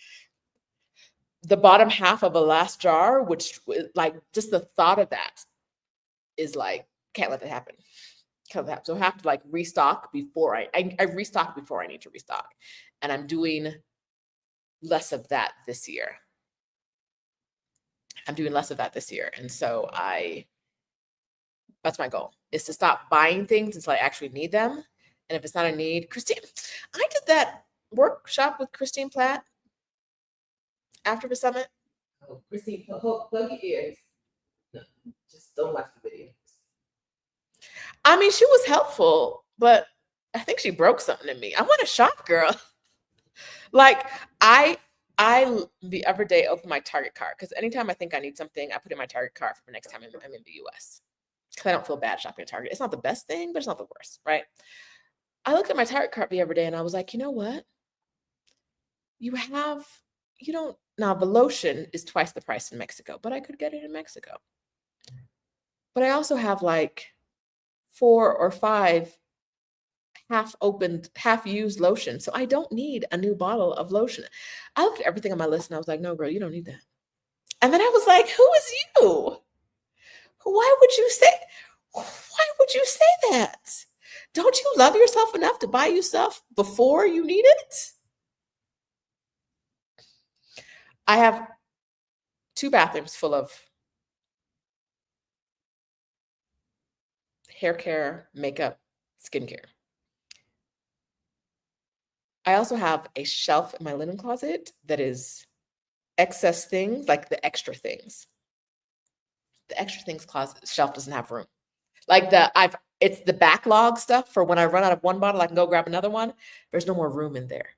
the bottom half of a last jar, which like just the thought of that is like, can't let that happen. Can't let that happen. So I have to like restock before I restock before I need to restock. And I'm doing less of that this year. And so that's my goal, is to stop buying things until I actually need them. And if it's not a need, Christine, I did that workshop with Christine Platt after the summit. Oh, Christine, plug your ears. No, just don't watch the videos. I mean, she was helpful, but I think she broke something in me. I want to shop, girl. Like I the other day open my Target cart because anytime I think I need something, I put in my Target cart for the next time I'm in the US. Because I don't feel bad shopping at Target. It's not the best thing, but it's not the worst, right? I looked at my Target cart the other day and I was like, you know what? Now the lotion is twice the price in Mexico, but I could get it in Mexico. But I also have like 4 or 5 half-used lotion. So I don't need a new bottle of lotion. I looked at everything on my list and I was like, no, girl, you don't need that. And then I was like, who is you? Why would you say that? Don't you love yourself enough to buy you stuff before you need it? I have 2 bathrooms full of hair care, makeup, skincare. I also have a shelf in my linen closet that is excess things, like the extra things. The extra things closet shelf doesn't have room. Like it's the backlog stuff for when I run out of one bottle, I can go grab another one. There's no more room in there.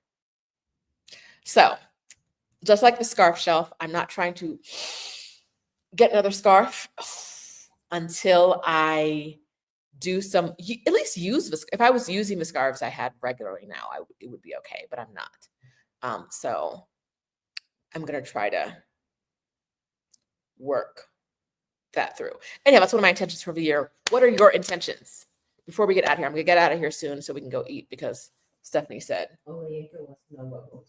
So just like the scarf shelf, I'm not trying to get another scarf until I do some, at least use this. If I was using the scarves I had regularly now, it would be okay, but I'm not. So I'm going to try to work that through. Anyhow, that's one of my intentions for the year. What are your intentions? Before we get out of here, I'm going to get out of here soon so we can go eat because Stephanie said. Only April wants to know what Botox.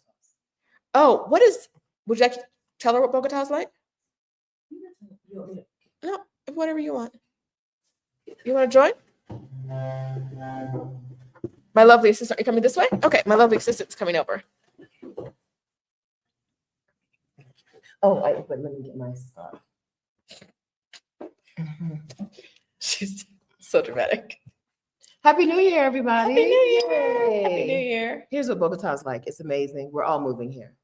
Oh, would you like to tell her what Bogota's like? No, whatever you want. You want to join? My lovely assistant, are you coming this way? Okay, my lovely assistant's coming over. Oh, but let me get my scarf. She's so dramatic. Happy New Year, everybody. Happy New Year. Yay. Happy New Year. Here's what Bogota's like. It's amazing. We're all moving here.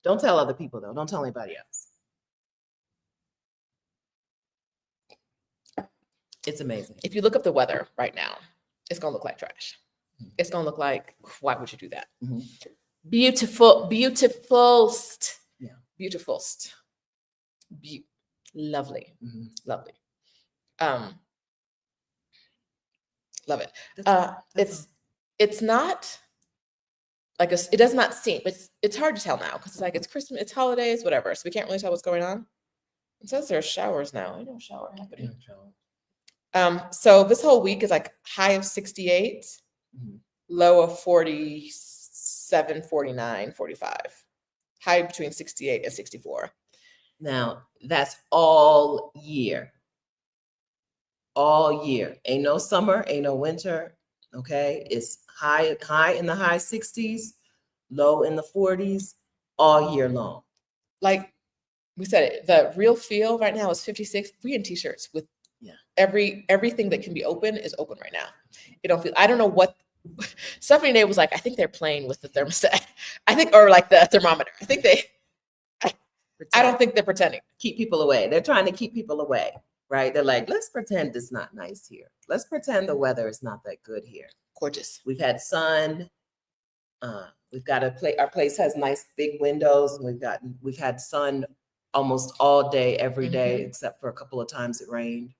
Don't tell other people, though. Don't tell anybody else. It's amazing. If you look up the weather right now, it's going to look like trash. It's going to look like, why would you do that? Mm-hmm. Beautiful, beautifulst. Yeah. Beautifulst. Lovely. Mm-hmm. Lovely. Love it. It's not like it does not seem, it's hard to tell now because it's like it's Christmas, it's holidays, whatever. So we can't really tell what's going on. It says there's showers now. I know shower happening. So this whole week is like high of 68, low of 47, 49, 45. High between 68 and 64. Now, that's all year. All year. Ain't no summer, ain't no winter. Okay. It's high in the high 60s, low in the 40s, all year long. Like we said, it, the real feel right now is 56. We in t-shirts with everything that can be open is open right now. You don't feel, I don't know what Stephanie Day was like, I think they're playing with the thermostat. I think, or like the thermometer. I think I don't think they're pretending. Keep people away. They're trying to keep people away, right? They're like, let's pretend it's not nice here. Let's pretend the weather is not that good here. Gorgeous. We've had sun. We've got our place has nice big windows, and we've had sun almost all day, every day, except for a couple of times it rained.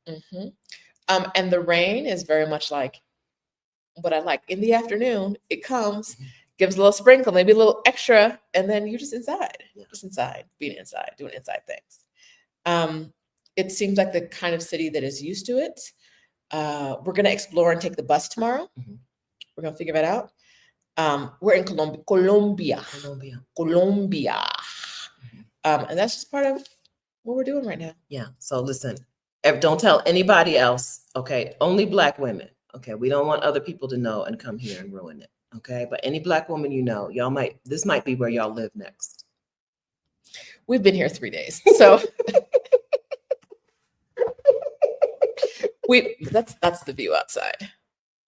And the rain is very much like what I like. In the afternoon, it comes, gives a little sprinkle, maybe a little extra, and then you're just inside, being inside, doing inside things. It seems like the kind of city that is used to it. We're going to explore and take the bus tomorrow. We're going to figure that out. We're in Colombia. And that's just part of what we're doing right now. Yeah. So listen, don't tell anybody else. Okay. Only Black women. Okay. We don't want other people to know and come here and ruin it. Okay. But any Black woman, this might be where y'all live next. We've been here 3 days. So that's the view outside.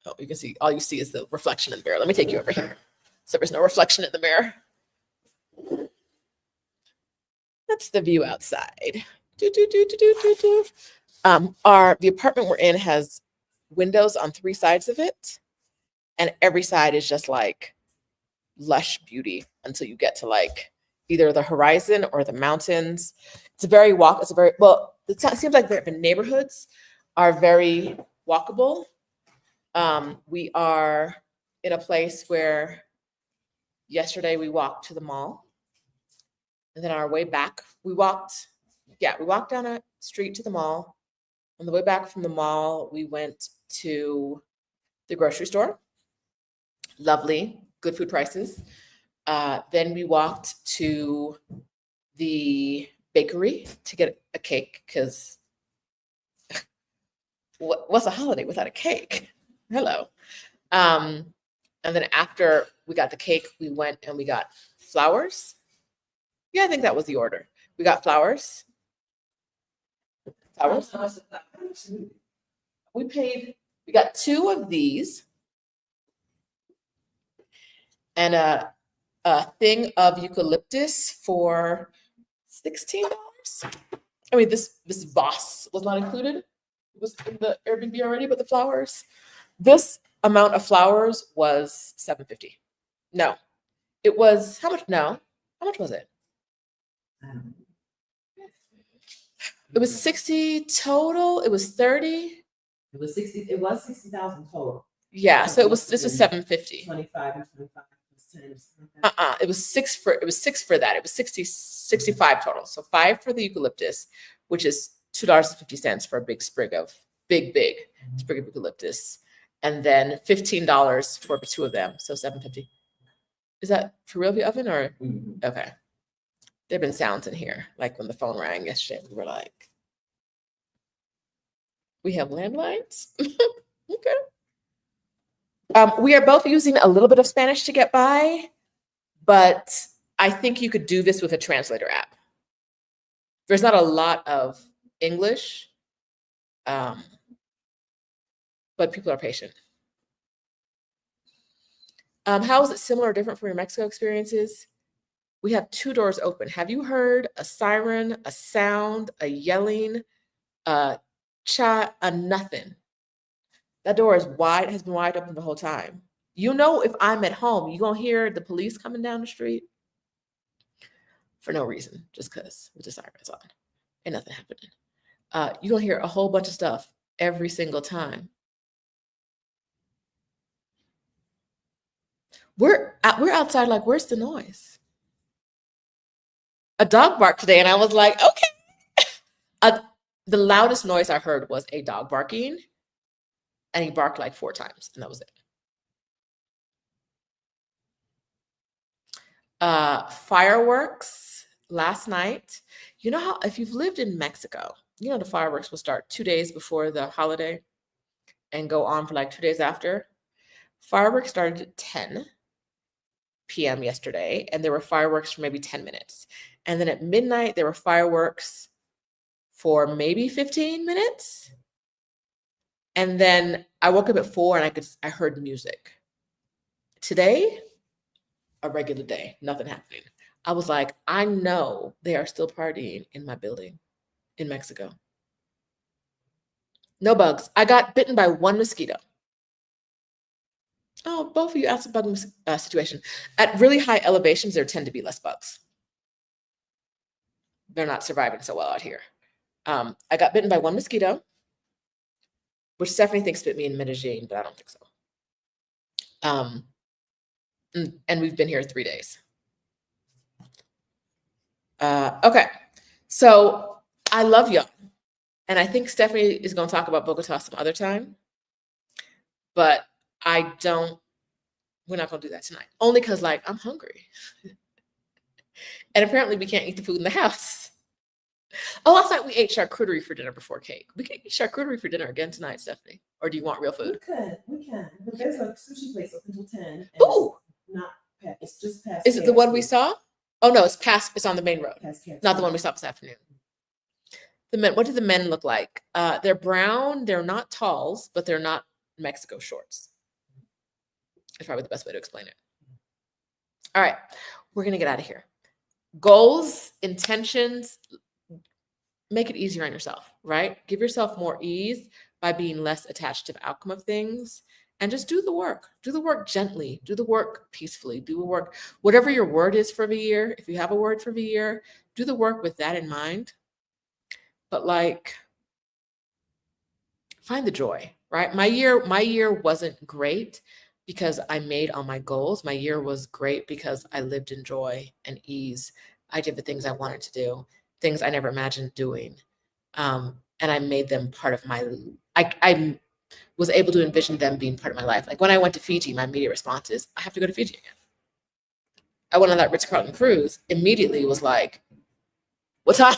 Oh, you can see, all you see is the reflection in the mirror. Let me take you over here. So there's no reflection in the mirror. That's the view outside. The apartment we're in has windows on 3 sides of it. And every side is just like lush beauty until you get to like either the horizon or the mountains. It seems like the neighborhoods are very walkable. We are in a place where yesterday we walked to the mall. And then on our way back, we walked down a street to the mall. On the way back from the mall, we went to the grocery store. Lovely, good food prices. Then we walked to the bakery to get a cake because what's a holiday without a cake? Hello. And then after we got the cake, we went and we got flowers. Yeah, I think that was the order. We got flowers. We got 2 of these and a thing of eucalyptus for $16. I mean, this vase was not included. It was in the Airbnb already, but the flowers. This amount of flowers was $7.50. No, it was how much? No, how much was it? I don't know. It was 60 total. It was 30. It was 60. It was 60,000 total. Yeah, so So this was 750. 25 and 25 plus 10 or something like that. It was six for that. It was 65 total. So 5 for the eucalyptus, which is $2.50 for a big sprig of big sprig of eucalyptus, and then $15 for the 2 of them. So $7.50. Is that for real, the oven, or okay? There have been sounds in here, like when the phone rang yesterday. We were like, we have landlines. Okay. We are both using a little bit of Spanish to get by, but I think you could do this with a translator app. There's not a lot of English, but people are patient. How is it similar or different from your Mexico experiences? We have 2 doors open. Have you heard a siren, a sound, a yelling, a chat, a nothing? That door is wide, has been wide open the whole time. You know, if I'm at home, you're going to hear the police coming down the street for no reason, just because with the sirens on. Ain't nothing happening. You're going to hear a whole bunch of stuff every single time. We're outside, like, where's the noise? A dog barked today, and I was like, okay. The loudest noise I heard was a dog barking, and he barked like 4 times, and that was it. Fireworks last night. You know how, if you've lived in Mexico, you know the fireworks will start 2 days before the holiday and go on for like 2 days after. Fireworks started at 10 p.m. yesterday, and there were fireworks for maybe 10 minutes. And then at midnight, there were fireworks for maybe 15 minutes. And then I woke up at 4 and I heard music. Today, a regular day, nothing happening. I was like, I know they are still partying in my building in Mexico. No bugs. I got bitten by 1 mosquito. Oh, both of you asked about the situation. At really high elevations, there tend to be less bugs. They're not surviving so well out here. I got bitten by 1 mosquito, which Stephanie thinks bit me in Medellin, but I don't think so. And we've been here 3 days. Okay, so I love y'all. And I think Stephanie is going to talk about Bogota some other time. But we're not going to do that tonight. Only because, like, I'm hungry. And apparently we can't eat the food in the house. Oh, last night we ate charcuterie for dinner before cake. We can eat charcuterie for dinner again tonight, Stephanie. Or do you want real food? We can. But there's a sushi place open until 10. Ooh! It's just past. Is it the one we saw? Oh, no, it's on the main road. Not the one we saw this afternoon. What do the men look like? They're brown. They're not talls, but they're not Mexico shorts. That's probably the best way to explain it. All right, we're going to get out of here. Goals, intentions, make it easier on yourself, right? Give yourself more ease by being less attached to the outcome of things, and just do the work. Do the work gently. Do the work peacefully. Do the work, whatever your word is for the year. If you have a word for the year, do the work with that in mind. But like, find the joy, right? My year wasn't great because I made all my goals. My year was great because I lived in joy and ease. I did the things I wanted to do, things I never imagined doing. And I made them part of I was able to envision them being part of my life. Like when I went to Fiji, my immediate response is, I have to go to Fiji again. I went on that Ritz-Carlton cruise, immediately was like, what time?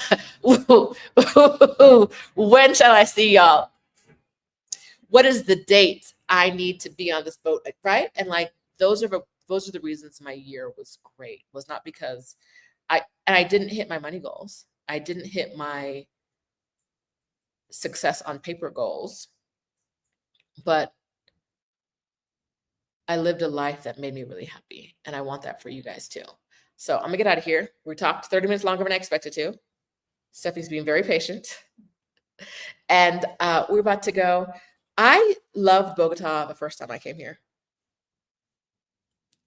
When shall I see y'all? What is the date I need to be on this boat, right? And like those are the reasons my year was great. Was not because I didn't hit my money goals. I didn't hit my success on paper goals, but I lived a life that made me really happy, and I want that for you guys too. So I'm gonna get out of here. We talked 30 minutes longer than I expected to. Stephanie's being very patient, and we're about to go. I loved Bogota the first time I came here.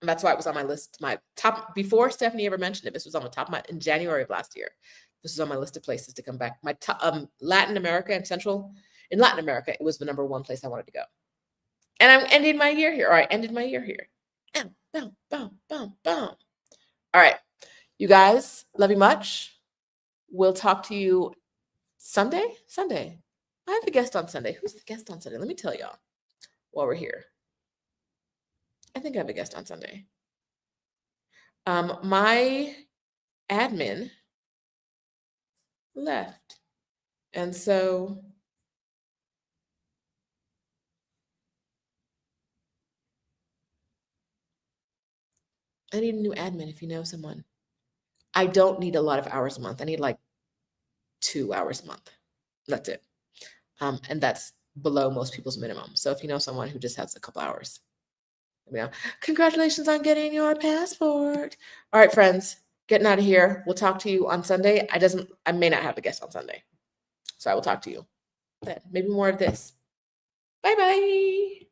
And that's why it was on my list. My top, before Stephanie ever mentioned it, this was on the top of my, in January of last year. This was on my list of places to come back. My top, Latin America and in Latin America, it was the number one place I wanted to go. And I'm ending my year here. All right, ended my year here. Boom, boom, boom, boom, boom. All right, you guys, love you much. We'll talk to you Sunday. I have a guest on Sunday. Who's the guest on Sunday? Let me tell y'all while we're here. I think I have a guest on Sunday. My admin left. And so I need a new admin if you know someone. I don't need a lot of hours a month. I need like 2 hours a month. That's it. And that's below most people's minimum. So if you know someone who just has a couple hours, let me know. Congratulations on getting your passport. All right, friends, getting out of here. We'll talk to you on Sunday. I may not have a guest on Sunday. So I will talk to you then. Maybe more of this. Bye-bye.